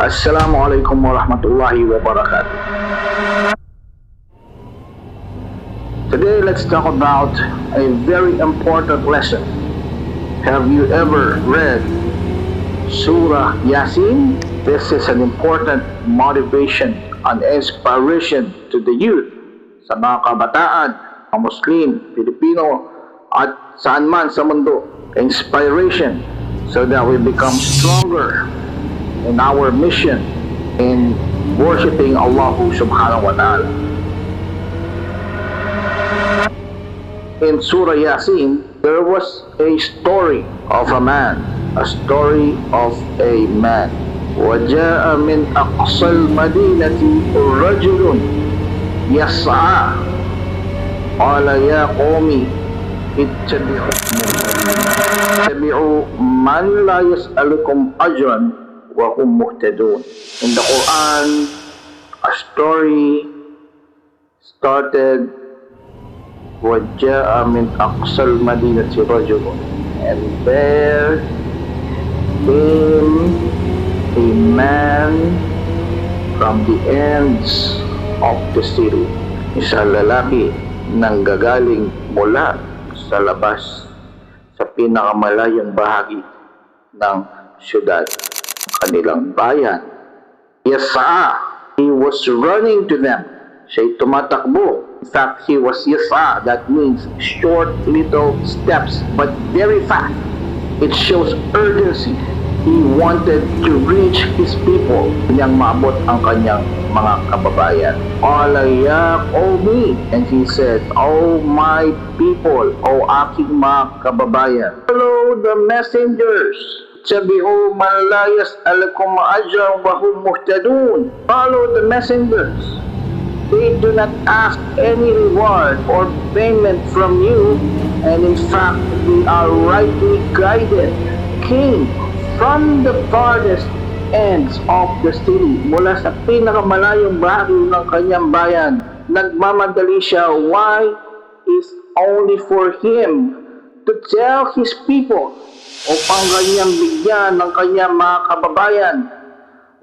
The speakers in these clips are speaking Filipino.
Assalamualaikum warahmatullahi wabarakatuh. Today, let's talk about a very important lesson. Have you ever read Surah Yasin? This is an important motivation and inspiration to the youth, sa mga kabataan, mga Muslim, Pilipino, at saan man sa mundo. Inspiration so that we become stronger in our mission in worshiping Allah subhanahu wa ta'ala. In Surah Yasin, there was a story of a man, a story of a man. وَجَاءَ مِنْ أَقْصَى الْمَدِينَةِ رَجُلٌ يَسْعَى قَالَ يَا قَوْمِ اتَّبِعُوا مَنْ لَا يَسْأَلُكُمْ أَجْرًا وَهُمْ مُهْتَدُونَ. In the Quran, a story started, وَجَاءَ مِنْ أَقْصَى الْمَدِينَةِ رَجُلٌ, and there came a man from the ends of the city. Isang lalaki nang gagaling mula sa labas sa pinakamalayong bahagi ng syudad, kanilang bayan. Yasa, he was running to them. Siya'y tumatakbo. In fact, he was yasa. That means short little steps, but very fast. It shows urgency. He wanted to reach his people. Kanyang maabot ang kanyang mga kababayan. Qala ya qawmi, and he said, "Oh my people, O aking mga kababayan, follow the messengers. Tabi'u man la yas'alukum ajran wa hum muhtadun." Follow the messengers. They do not ask any reward or payment from you, and in fact, they are rightly guided. King from the farthest ends of the city, mula sa pinakamalayong bahagi ng kanyang bayan, nagmamadali siya. Why? Is only for him to tell his people, upang kanyang bigyan ng kanyang mga kababayan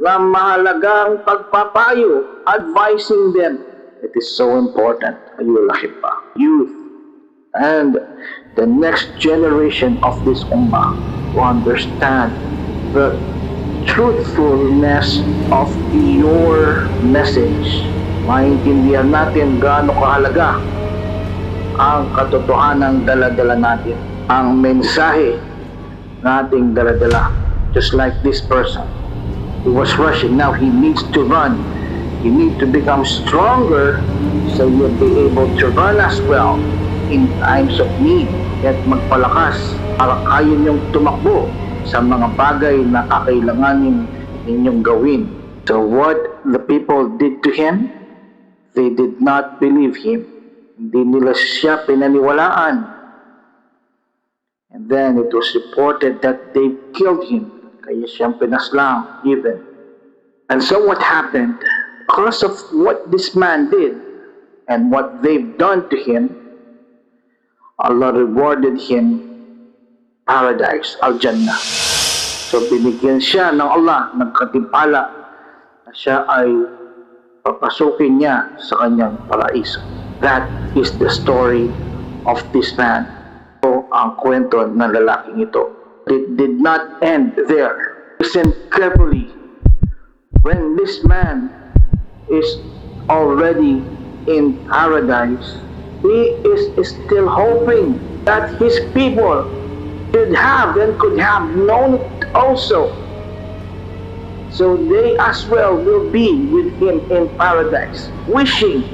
na mahalagang pagpapayo, advising them. It is so important, ayul ahibba, youth and the next generation of this ummah to understand the truthfulness of your message. Maintindihan natin gaano kahalaga ang katotohanang dala-dala natin, ang mensahe nating dala-dala. Just like this person, he was rushing, now he needs to run. You need to become stronger so you'll be able to run as well in times of need. At magpalakas para kaya niyong tumakbo sa mga bagay na kakailanganin ninyong gawin. So what the people did to him, they did not believe him. Hindi nila siya pinaniwalaan. And then it was reported that they killed him. Kaya siyang pinaslang even. And so what happened? Because of what this man did and what they've done to him, Allah rewarded him paradise, al-Jannah. So binigyan siya ng Allah, nagkatimpala na siya ay papasukin niya sa kanyang paraiso. That is the story of this man. So ang kwento ng lalaking ito. It did not end there. Listen carefully. When this man is already in paradise, he is still hoping that his people should have and could have known it also, so they as well will be with him in paradise, wishing.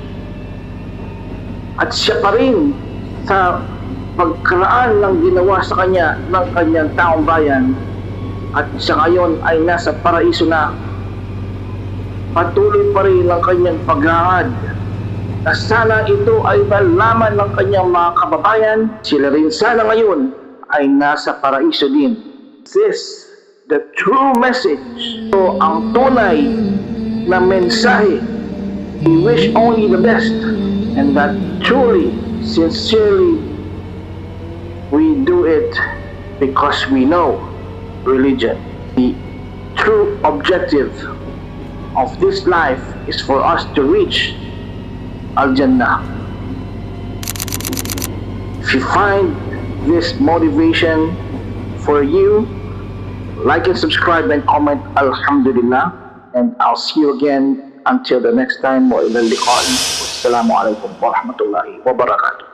At siya pa rin sa pagkaraan ng ginawa sa kanya ng kanyang taong bayan, at siya ngayon ay nasa paraiso na, patuloy pa rin ang kanyang paghahad na sana ito ay malaman ng kanyang mga kababayan. Sila rin sana ngayon ay nasa paraiso din. This the true message. So ang tunay na mensahe, we wish only the best, and that truly, sincerely, we do it because we know religion. We true objective of this life is for us to reach Al-Jannah. If you find this motivation for you, like and subscribe and comment Alhamdulillah, and I'll see you again until the next time. Wa ilal liqa'i. Wassalamu alaikum wa rahmatullahi wa barakatuh.